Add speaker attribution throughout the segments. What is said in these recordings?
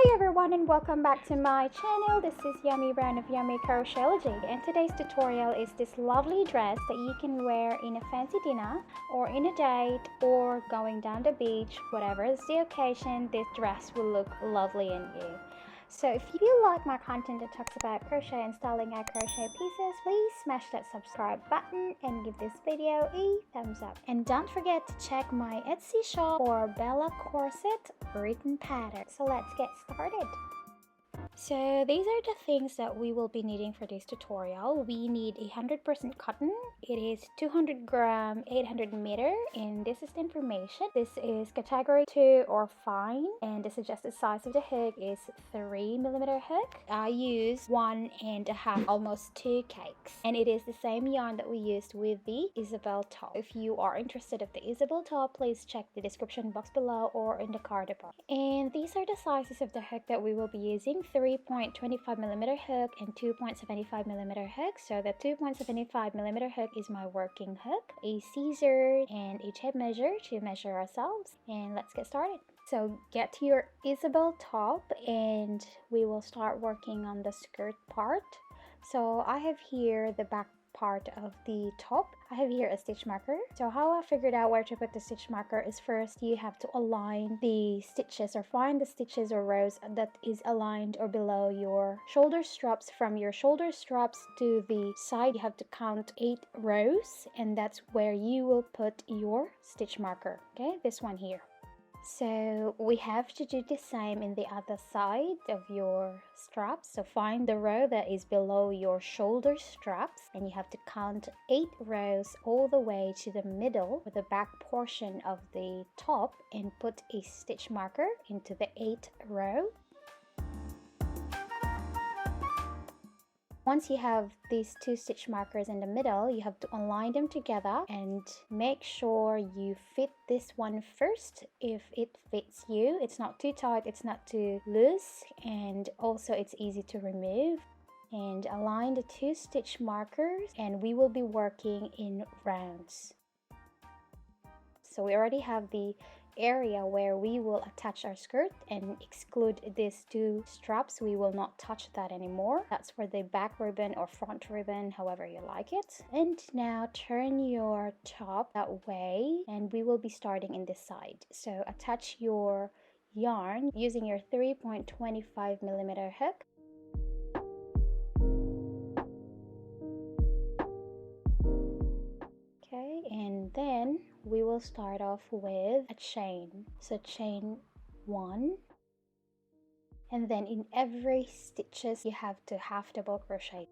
Speaker 1: Hi everyone and welcome back to my channel. This is Yummy Brown of Yommycrochetlogy, and today's tutorial is this lovely dress that you can wear in a fancy dinner or in a date or going down the beach. Whatever is the occasion, this dress will look lovely in you. So if you like my content that talks about crochet and styling out crochet pieces, please smash that subscribe button and give this video a thumbs up. And don't forget to check my Etsy shop for Bella Corset written pattern. So let's get started. So these are the things that we will be needing for this tutorial. We need 100% cotton. It is 200 gram, 800 meter, and this is the information. This is category 2 or fine, and the suggested size of the hook is 3mm hook. I use 1.5, almost 2 cakes, and it is the same yarn that we used with the Isabelle top. If you are interested in the Isabelle top, please check the description box below or in the card above. And these are the sizes of the hook that we will be using: 3.25mm hook and 2.75mm hook. So the 2.75mm hook is my working hook, a scissor, and a tape measure to measure ourselves. And let's get started. So get your Isabelle top and we will start working on the skirt part. So I have here the back part of the top. I have here a stitch marker. So how I figured out where to put the stitch marker is, first you have to align the stitches, or find the stitches or rows that is aligned or below your shoulder straps. From your shoulder straps to the side, you have to count 8 rows, and that's where you will put your stitch marker. Okay, this one here. So we have to do the same in the other side of your straps. So find the row that is below your shoulder straps, and you have to count 8 rows all the way to the middle with the back portion of the top, and put a stitch marker into the 8th row. Once you have these 2 stitch markers in the middle, you have to align them together and make sure you fit this one first if it fits you. It's not too tight, it's not too loose, and also it's easy to remove. And align the 2 stitch markers, and we will be working in rounds. So we already have the area where we will attach our skirt, and exclude these 2 straps. We will not touch that anymore. That's for the back ribbon or front ribbon, however you like it. And now turn your top that way, and we will be starting in this side. So attach your yarn using your 3.25mm hook. Okay, and then we will start off with a chain. So chain 1, and then in every stitches you have to half double crochet.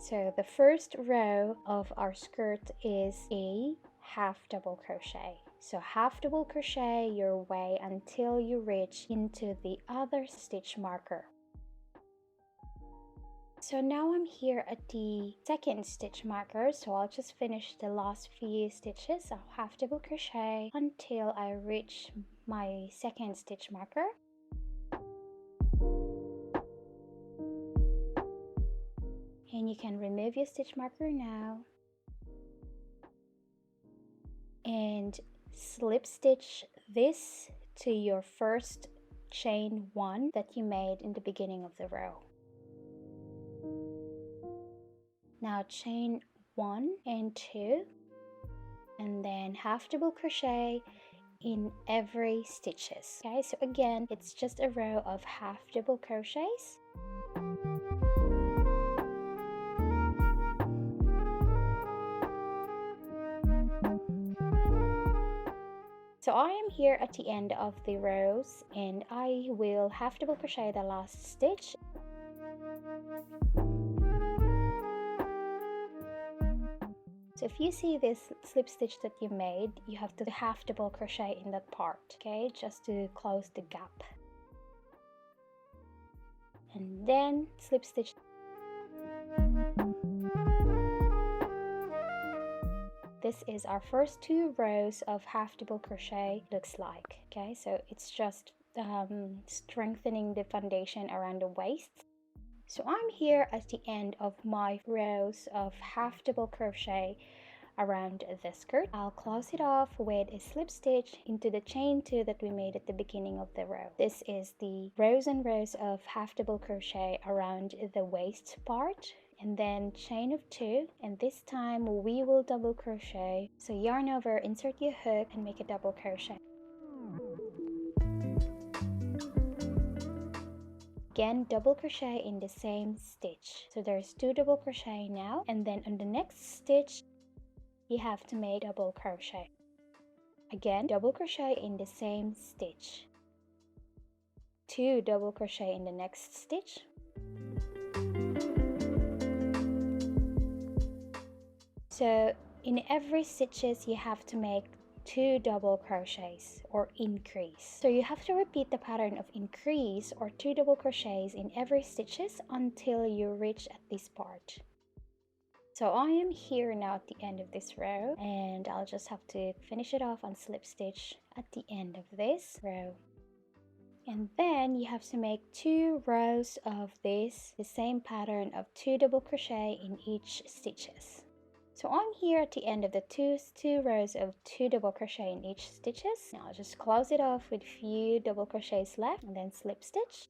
Speaker 1: So the first row of our skirt is a half double crochet. So half double crochet your way until you reach into the other stitch marker. So now I'm here at the 2nd stitch marker, so I'll just finish the last few stitches. I'll half double crochet until I reach my 2nd stitch marker. And you can remove your stitch marker now and slip stitch this to your first chain 1 that you made in the beginning of the row. Now chain 1 and 2, and then half double crochet in every stitches. Okay, so again, it's just a row of half double crochets. So I am here at the end of the rows, and I will half double crochet the last stitch. So if you see this slip stitch that you made, you have to half double crochet in that part, okay, just to close the gap. And then slip stitch. This is our first 2 rows of half double crochet looks like, okay, so it's just strengthening the foundation around the waist. So I'm here at the end of my rows of half double crochet around the skirt. I'll close it off with a slip stitch into the chain 2 that we made at the beginning of the row. This is the rows and rows of half double crochet around the waist part, and then chain of 2, and this time we will double crochet. So yarn over, insert your hook and make a double crochet. Again, double crochet in the same stitch. So there's 2 double crochet now, and then on the next stitch you have to make double crochet. Again, double crochet in the same stitch. 2 double crochet in the next stitch. So in every stitches you have to make 2 double crochets or increase. So you have to repeat the pattern of increase or 2 double crochets in every stitches until you reach at this part. So I am here now at the end of this row, and I'll just have to finish it off on slip stitch at the end of this row. And then you have to make 2 rows of this, the same pattern of 2 double crochet in each stitches. So I'm here at the end of the two rows of 2 double crochet in each stitches. Now I'll just close it off with few double crochets left and then slip stitch.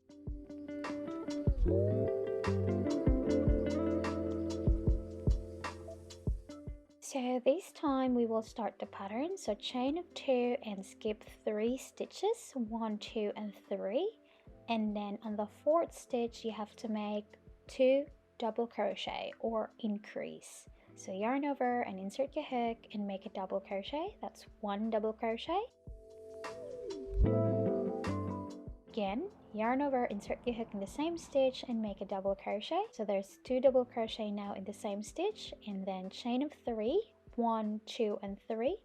Speaker 1: So this time we will start the pattern. So chain of 2 and skip 3 stitches, 1, 2 and 3, and then on the 4th stitch you have to make 2 double crochet or increase. So yarn over and insert your hook and make a double crochet. That's 1 double crochet. Again, yarn over, insert your hook in the same stitch and make a double crochet. So there's 2 double crochet now in the same stitch, and then chain of 3, 1, 2 and 3,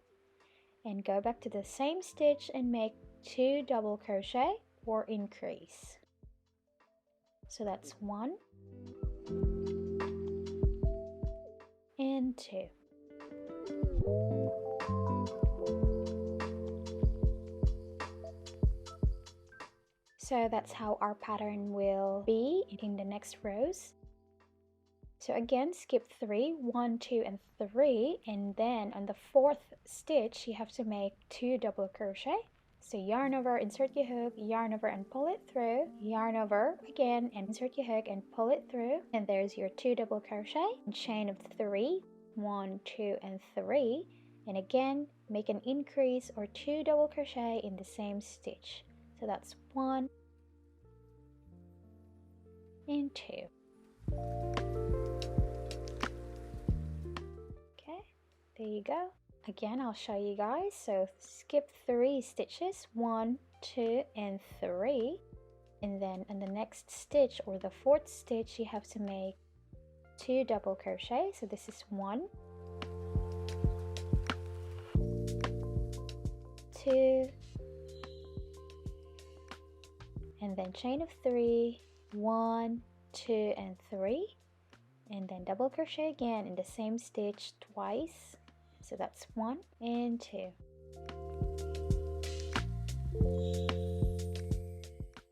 Speaker 1: and go back to the same stitch and make 2 double crochet or increase. So that's 1 and 2. So that's how our pattern will be in the next rows. So again, skip 3, 1, 2 and 3, and then on the 4th stitch you have to make 2 double crochet. So yarn over, insert your hook, yarn over and pull it through, yarn over again and insert your hook and pull it through, and there's your 2 double crochet, and chain of 3, 1, 2 and 3, and again make an increase or 2 double crochet in the same stitch. So that's 1 and 2. Okay, there you go. Again, I'll show you guys. So skip 3 stitches, 1, 2 and 3, and then in the next stitch or the 4th stitch you have to make 2 double crochet. So this is 1, 2, and then chain of 3, 1, 2 and 3, and then double crochet again in the same stitch twice. So that's 1 and 2.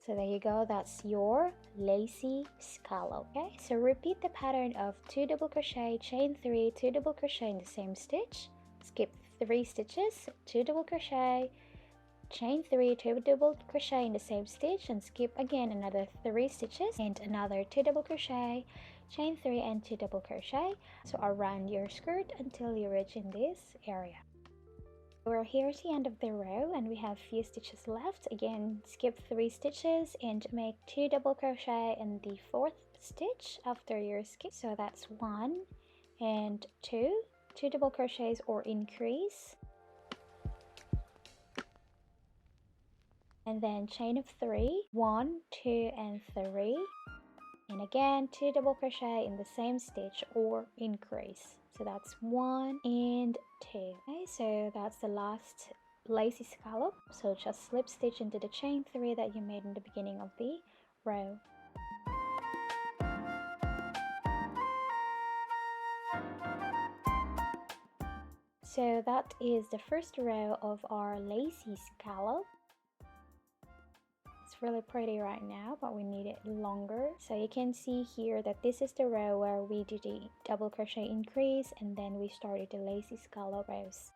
Speaker 1: So there you go, that's your Lacey Scallop. Okay, so repeat the pattern of 2 double crochet, chain 3, 2 double crochet in the same stitch, skip 3 stitches, 2 double crochet, chain 3, 2 double crochet in the same stitch, and skip again another 3 stitches and another 2 double crochet, chain 3 and 2 double crochet. So around your skirt until you reach in this area. We're here at the end of the row and we have few stitches left. Again, skip 3 stitches and make 2 double crochet in the 4th stitch after your skip. So that's 1 and 2 double crochets or increase, and then chain of 3, 1, 2 and 3, and again 2 double crochet in the same stitch or increase. So that's 1 and 2. Okay, so that's the last Lacey scallop. So just slip stitch into the chain 3 that you made in the beginning of the row. So that is the first row of our Lacey scallop. It's really pretty right now, but we need it longer. So you can see here that this is the row where we did a double crochet increase and then we started the Lacey scallop rows.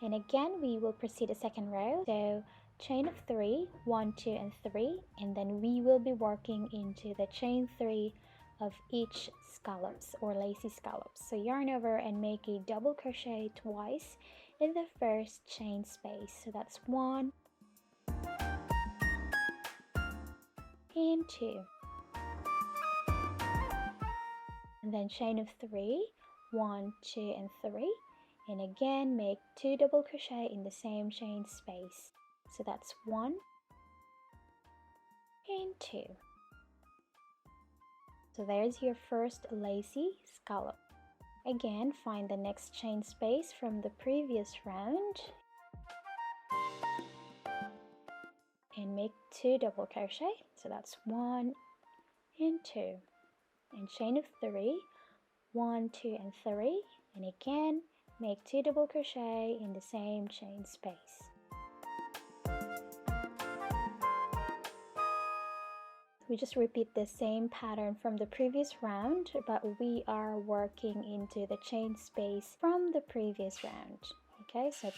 Speaker 1: And again, we will proceed the second row. So chain of 3, 1, 2 and 3, and then we will be working into the chain 3 of each scallops or Lacey scallops. So yarn over and make a double crochet twice in the first chain space. So that's 1 and 2, and then chain of 3, 1, 2 and 3, and again make 2 double crochet in the same chain space. So that's 1 and 2. So there's your first Lacey scallop. Again, find the next chain space from the previous round and make 2 double crochet. So that's 1 and 2, and chain of 3, 1, 2 and 3, and again make 2 double crochet in the same chain space. We just repeat the same pattern from the previous round, but we are working into the chain space from the previous round. Okay, so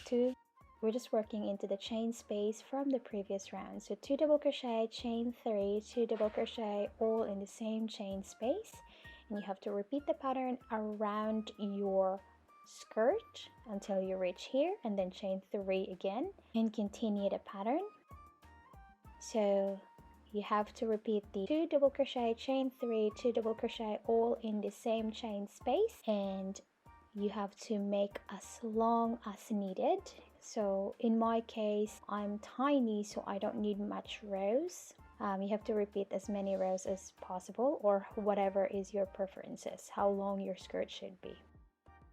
Speaker 1: we're just working into the chain space from the previous round. So 2 double crochet, chain 3, 2 double crochet, all in the same chain space, and you have to repeat the pattern around your skirt until you reach here, and then chain 3 again and continue the pattern. So you have to repeat the 2 double crochet, chain 3, 2 double crochet, all in the same chain space, and you have to make as long as needed. So in my case, I'm tiny, so I don't need much rows. You have to repeat as many rows as possible, or whatever is your preferences, how long your skirt should be.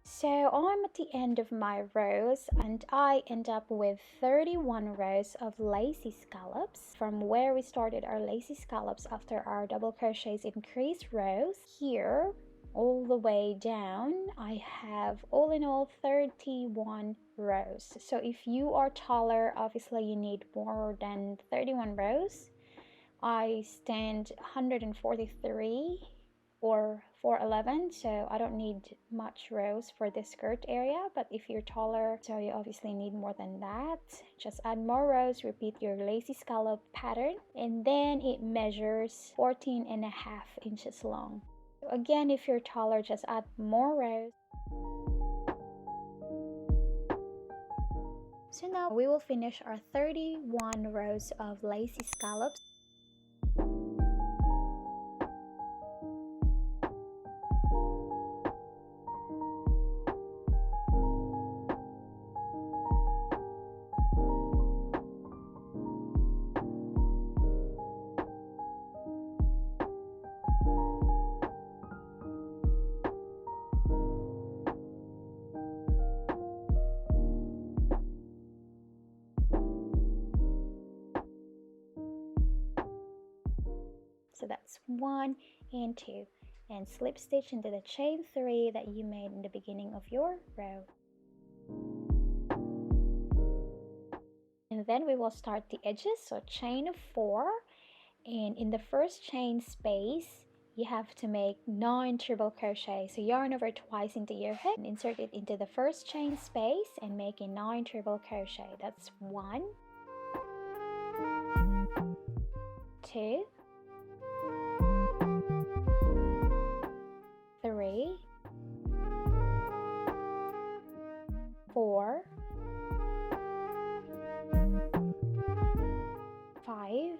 Speaker 1: So I'm at the end of my rows and I end up with 31 rows of Lacey scallops from where we started our Lacey scallops after our double crochets increase rows. Here all the way down I have all in all 31 rows. So if you are taller, obviously you need more than 31 rows. I stand 143 or 411, so I don't need much rows for this skirt area, but if you're taller, so you obviously need more than that. Just add more rows, repeat your Lacey scallop pattern, and then it measures 14.5 inches long. So again, if you're taller, just add more rows. So now we will finish our 31 rows of Lacey scallops. So that's 1 and 2, and slip stitch into the chain 3 that you made in the beginning of your row. And then we will start the edges. So chain of 4, and in the first chain space you have to make 9 treble crochet. So yarn over twice into your hook and insert it into the first chain space and make a 9 treble crochet. That's 1, 2, 3, 4, 5,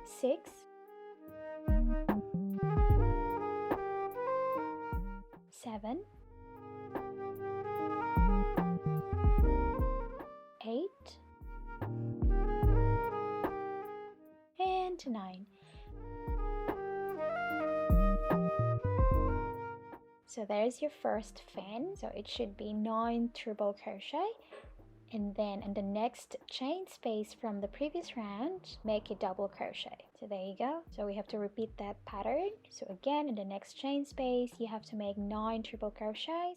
Speaker 1: 6, 7, 8, and 9. So there's your first fin. So it should be 9 treble crochet, and then in the next chain space from the previous round, make a double crochet. So there you go. So we have to repeat that pattern. So again, in the next chain space, you have to make 9 triple crochets.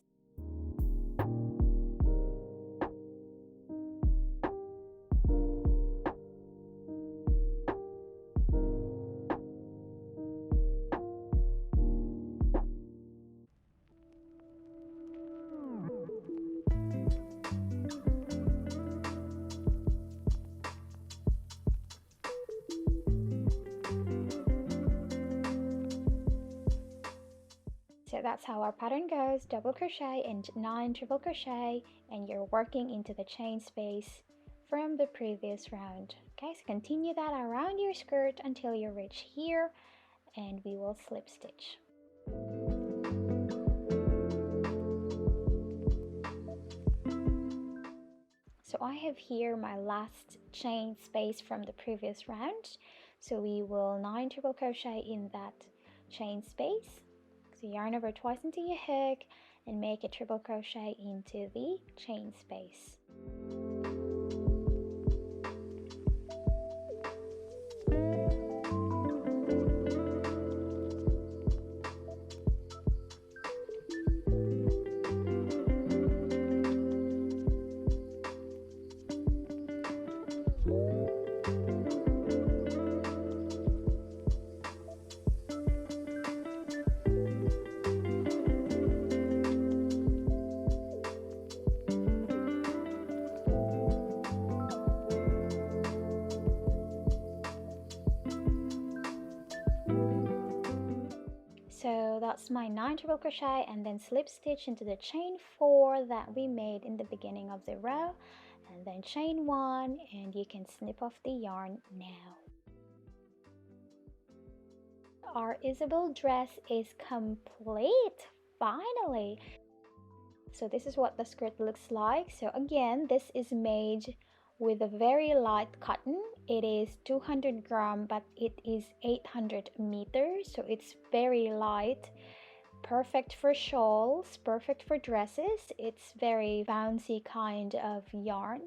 Speaker 1: So that's how our pattern goes, double crochet and 9 triple crochet, and you're working into the chain space from the previous round. Okay, so continue that around your skirt until you reach here, and we will slip stitch. So I have here my last chain space from the previous round, so we will 9 triple crochet in that chain space. So yarn over twice into your hook and make a triple crochet into the chain space. So that's my 9 triple crochet, and then slip stitch into the chain 4 that we made in the beginning of the row, and then chain 1, and you can snip off the yarn now. Our Isabelle dress is complete, finally. So this is what the skirt looks like. So again, this is made with a very light cotton. It is 200 gram, but it is 800 meters, so it's very light, perfect for shawls, perfect for dresses. It's very bouncy kind of yarn.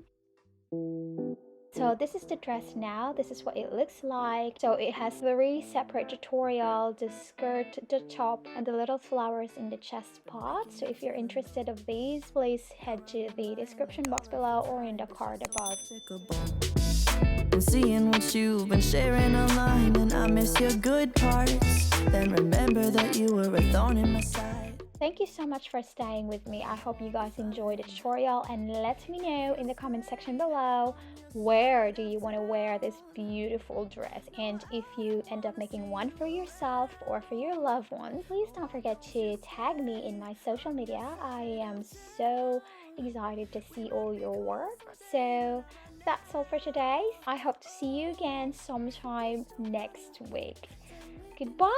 Speaker 1: So this is the dress now. This is what it looks like. So it has 3 separate tutorial: the skirt, the top, and the little flowers in the chest part. So if you're interested of these, please head to the description box below or in the card above.
Speaker 2: And seeing what you've been sharing online, and I miss your good parts. Then remember that you were a thorn in my side.
Speaker 1: Thank you so much for staying with me. I hope you guys enjoyed the tutorial, and let me know in the comment section below, where do you want to wear this beautiful dress, and if you end up making one for yourself or for your loved one, please don't forget to tag me in my social media. I am so excited to see all your work. So that's all for today. I hope to see you again sometime next week. Goodbye.